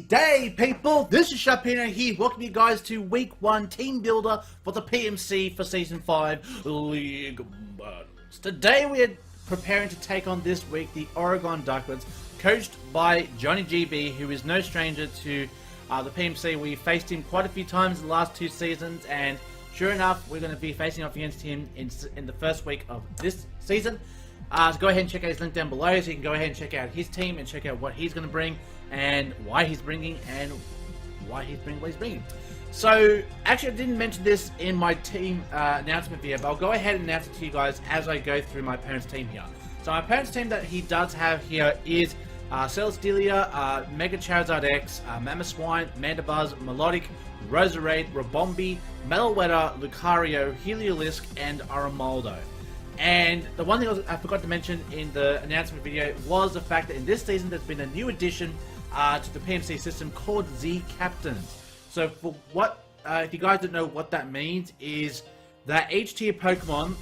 day, people! This is Sharpino here, welcome you guys to Week 1 Team Builder for the PMC for Season 5 League Battles. Today we are preparing to take on this week the Oregon Duckletts, coached by Johnny GB, who is no stranger to the PMC. We faced him quite a few times in the last 2 seasons, and sure enough, we're going to be facing off against him in the first week of this season. So go ahead and check out his link down below, so you can go ahead and check out his team and check out what he's going to bring and why he's bringing what he's bringing. So actually, I didn't mention this in my team announcement video, but I'll go ahead and announce it to you guys as I go through my opponent's team here. So my opponent's team that he does have here is Celesteela, Mega Charizard X, Mamoswine, Mandibuzz, Melodic, Roserade, Rabombi, Metalwetter, Lucario, Heliolisk, and Arahpthos. And the one thing I forgot to mention in the announcement video was the fact that in this season there's been a new addition to the PMC system called Z Captains. So for what, if you guys don't know what that means, is that each tier Pokemon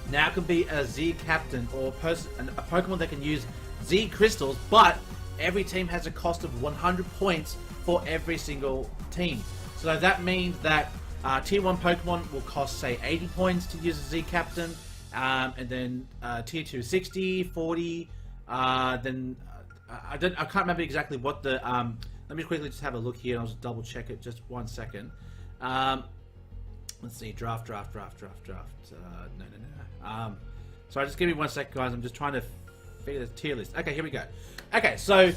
now can be a Z Captain or a Pokemon that can use Z Crystals, but every team has a cost of 100 points for every single team. So that means that tier 1 Pokemon will cost, say, 80 points to use a Z Captain. And then tier 2 60, 40, then I can't remember exactly what the let me quickly just have a look here and I'll just double check it just 1 second. Let's see, draft. No. Sorry, just give me 1 second, guys. I'm just trying to figure the tier list. Okay, here we go. Okay, so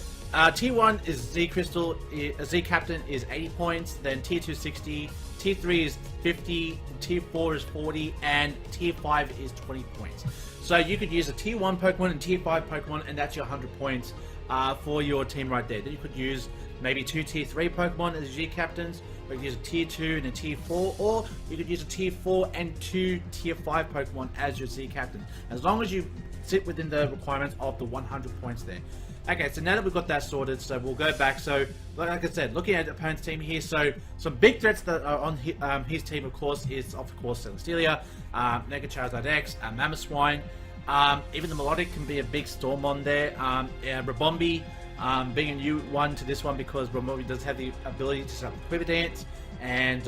tier 1 is Z Crystal, Z Captain is 80 points, then tier 2 60, tier 3 is 50, tier 4 is 40, and tier 5 is 20 points. So you could use a tier 1 Pokemon and tier 5 Pokemon, and that's your 100 points for your team right there. Then you could use maybe 2 tier 3 Pokemon as Z Captains, or you could use a tier 2 and a tier 4, or you could use a tier 4 and 2 tier 5 Pokemon as your Z Captain, as long as you sit within the requirements of the 100 points there. Okay, so now that we've got that sorted, so we'll go back. So, like I said, looking at the opponent's team here, so some big threats that are on his team, of course, is, Celesteela, Mega Charizard X, Mamoswine, even the Melodic can be a big storm on there, Rabombi, being a new one to this one because Rabombi does have the ability to set up Quiver Dance, and,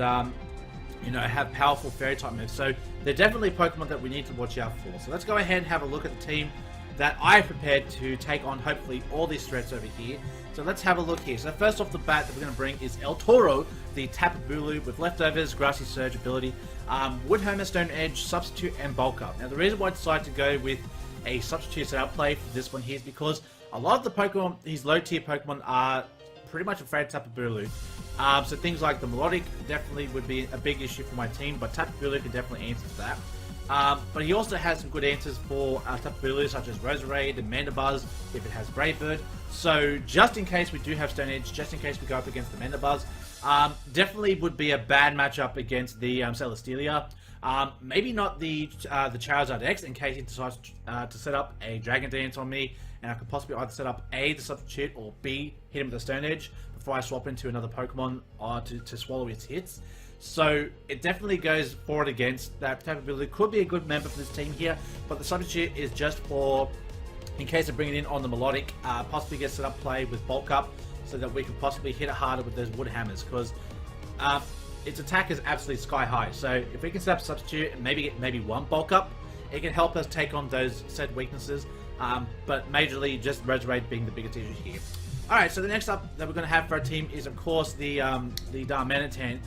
you know, have powerful Fairy-type moves. So, they're definitely Pokemon that we need to watch out for. So, let's go ahead and have a look at the team that I prepared to take on, hopefully, all these threats over here. So let's have a look here. So first off the bat that we're going to bring is El Toro, the Tapu Bulu with leftovers, Grassy Surge ability, Wood Hammer, Stone Edge, Substitute, and Bulk Up. Now the reason why I decided to go with a Substitute setup play for this one here is because a lot of the Pokemon, these low tier Pokemon, are pretty much afraid of Tapu Bulu. So things like the Melodic definitely would be a big issue for my team, but Tapu Bulu can definitely answer to that. But he also has some good answers for Tapu Bulu, such as Roserade and Mandibuzz, if it has Brave Bird. So, just in case we do have Stone Edge, just in case we go up against the Mandibuzz, definitely would be a bad matchup against the Celesteela. Maybe not the Charizard X, in case he decides to set up a Dragon Dance on me, and I could possibly either set up A, the Substitute, or B, hit him with a Stone Edge, before I swap into another Pokemon to swallow its hits. So it definitely goes for it against that Tapu Bulu. Could be a good member for this team here, but the Substitute is just for, in case of bringing it in on the Melodic, possibly get set up play with Bulk Up, so that we can possibly hit it harder with those Wood Hammers, because its attack is absolutely sky high. So if we can set up Substitute and maybe get maybe 1 Bulk Up, it can help us take on those said weaknesses. But majorly just Roserade being the biggest issue here. Alright, so the next up that we're going to have for our team is, of course, the Darmanitan.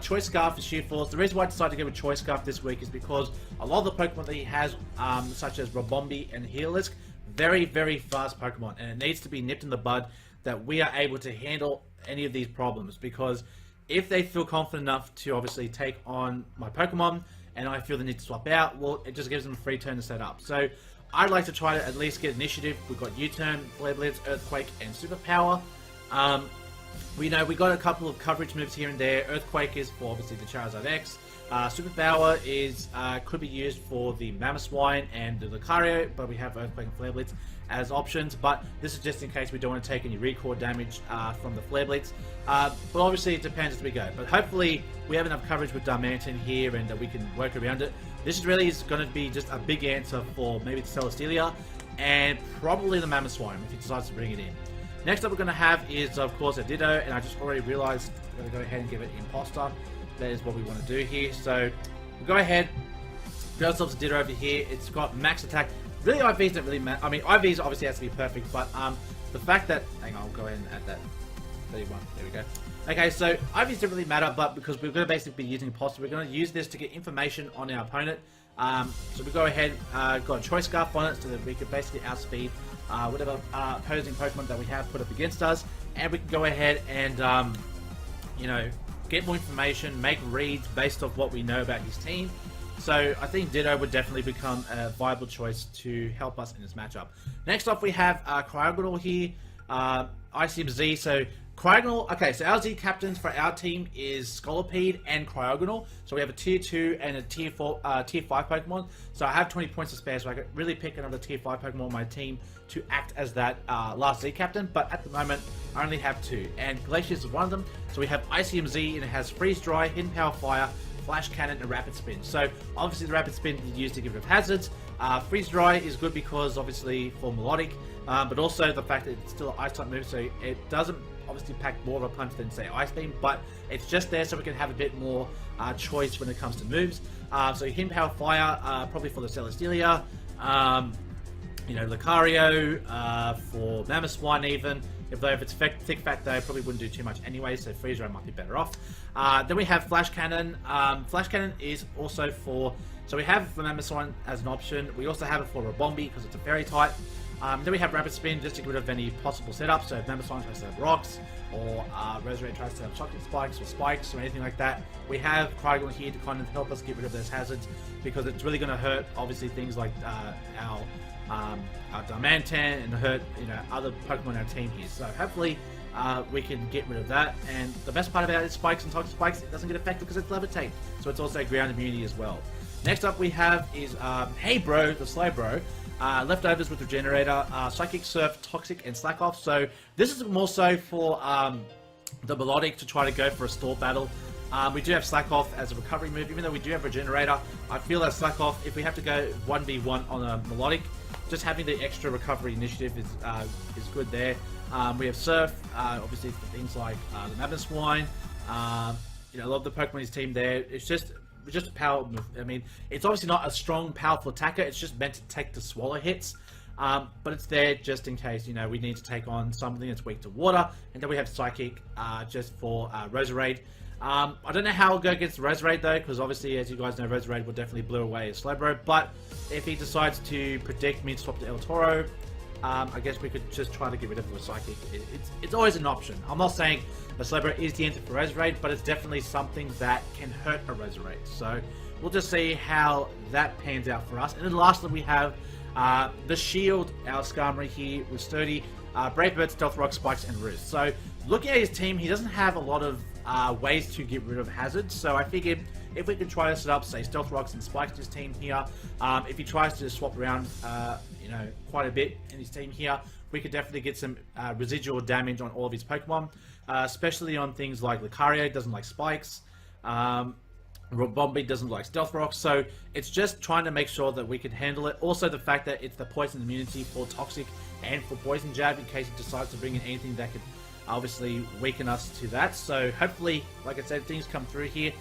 Choice Scarf is Sheer Force. The reason why I decided to go with Choice Scarf this week is because a lot of the Pokemon that he has, such as Rabombi and Heliolisk, very, very fast Pokemon, and it needs to be nipped in the bud that we are able to handle any of these problems, because if they feel confident enough to obviously take on my Pokemon, and I feel the need to swap out, well, it just gives them a free turn to set up. So I'd like to try to at least get initiative. We've got U-Turn, Flare Blitz, Earthquake, and Superpower. We know we got a couple of coverage moves here and there. Earthquake is for obviously the Charizard X. Superpower is could be used for the Mamoswine and the Lucario, but we have Earthquake and Flare Blitz as options. But this is just in case we don't want to take any recoil damage from the Flare Blitz. But obviously it depends as we go. But hopefully we have enough coverage with Darmanitan here and that we can work around it. This is really going to be just a big answer for maybe the Celesteela and probably the Mamoswine if he decides to bring it in. Next up we're going to have is, of course, a Ditto, and I just already realized I'm going to go ahead and give it Imposter. That is what we want to do here. So we'll go ahead, get ourselves a Ditto over here. It's got max attack. Really, IVs don't really matter. I mean, IVs obviously has to be perfect, but the fact that... Hang on, I'll go ahead and add that. 31. There we go. Okay, so IVs don't really matter, but because we're going to basically be using Imposter, we're going to use this to get information on our opponent. So we go ahead, got a Choice Scarf on it so that we can basically outspeed whatever opposing Pokemon that we have put up against us, and we can go ahead and you know, get more information, make reads based off what we know about his team. So I think Ditto would definitely become a viable choice to help us in this matchup. Next up we have Krookodiles here, ICMZ. So Krookodiles, okay, so our Z captains for our team is Scolipede and Krookodiles. So we have a tier 2 and a tier 5 Pokemon. So I have 20 points to spare, so I could really pick another tier 5 Pokemon on my team to act as that last Z captain. But at the moment, I only have 2. And Glacius is one of them. So we have ICMZ, and it has Freeze Dry, Hidden Power Fire, Flash Cannon, and Rapid Spin. So obviously the Rapid Spin is used to get rid of hazards. Freeze Dry is good because obviously for Melodic, but also the fact that it's still an Ice type move, so it doesn't obviously pack more of a punch than say Ice Beam, but it's just there so we can have a bit more choice when it comes to moves. So Hidden Power Fire, probably for the Celesteela, you know, Lucario, for Mamoswine even. If it's Thick Fat though, probably wouldn't do too much anyway, so Freeze Dry might be better off. Then we have Flash Cannon. Flash Cannon is also for... So we have the Mamoswine as an option. We also have it for Rabombi because it's a Fairy type. Then we have Rapid Spin just to get rid of any possible setups. So if Mamoswine tries to have Rocks, or Roserade tries to have Chocolate Spikes or Spikes or anything like that, we have Krookodiles here to kind of help us get rid of those hazards, because it's really going to hurt obviously things like our Dimantan and hurt, you know, other Pokemon on our team here. So hopefully we can get rid of that. And the best part about it is Spikes and Toxic Spikes, it doesn't get affected because it's Levitate, so it's also ground immunity as well. Next up we have is Hey Bro, the Slow Bro. Leftovers with Regenerator, Psychic Surf, Toxic, and Slack Off. So this is more so for the Melodic to try to go for a stall battle. We do have Slack Off as a recovery move, even though we do have Regenerator. I feel that Slack Off, if we have to go 1v1 on a Melodic, just having the extra recovery initiative is good there. We have Surf, obviously for things like the Mamoswine. You know, a lot of the Pokemon in his team there. It's just a power move. I mean, it's obviously not a strong, powerful attacker. It's just meant to take the swallow hits. But it's there just in case, you know, we need to take on something that's weak to water. And then we have Psychic just for Roserade. I don't know how it'll go against Roserade though, because obviously, as you guys know, Roserade will definitely blow away a Slowbro. But if he decides to predict me to swap to El Toro, I guess we could just try to get rid of the Psychic. It's always an option. I'm not saying a Slowbro is the answer for Roserade, but it's definitely something that can hurt a Roserade. So we'll just see how that pans out for us. And then lastly, we have the Shield, our Skarmory here with Sturdy, Brave Bird, Stealth Rock, Spikes, and Roost. So looking at his team, he doesn't have a lot of ways to get rid of hazards. So I figured if we could try to set up, say, Stealth Rocks and Spikes to his team here, if he tries to swap around, you know, quite a bit in his team here, we could definitely get some residual damage on all of his Pokemon, especially on things like Lucario doesn't like Spikes, Rabombi doesn't like Stealth Rocks, so it's just trying to make sure that we can handle it. Also the fact that it's the poison immunity for Toxic and for Poison Jab in case he decides to bring in anything that could obviously weaken us to that. So hopefully, like I said, things come through here,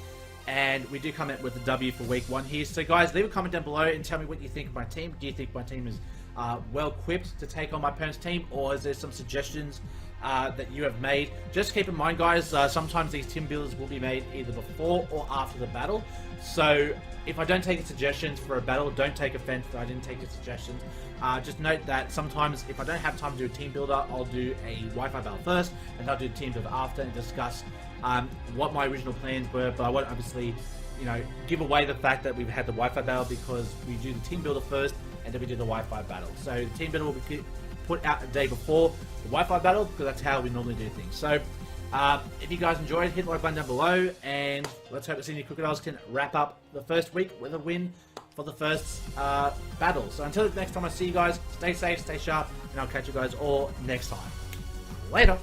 and we do come in with a W for week 1 here. So guys, leave a comment down below and tell me what you think of my team. Do you think my team is well equipped to take on my opponent's team, or is there some suggestions that you have made? Just keep in mind, guys, sometimes these team builders will be made either before or after the battle. So if I don't take the suggestions for a battle, don't take offense that I didn't take your suggestions. Just note that sometimes if I don't have time to do a team builder, I'll do a Wi-Fi battle first, and I'll do a team builder after and discuss what my original plans were. But I won't obviously, you know, give away the fact that we've had the Wi-Fi battle, because we do the team builder first and then we do the Wi-Fi battle. So the team builder will be put out a day before the Wi-Fi battle, because that's how we normally do things. So if you guys enjoyed, hit the like button down below, and let's hope the Senior Krookodiles can wrap up the first week with a win for the first battle. So until the next time I see you guys, stay safe, stay sharp, and I'll catch you guys all next time. Later!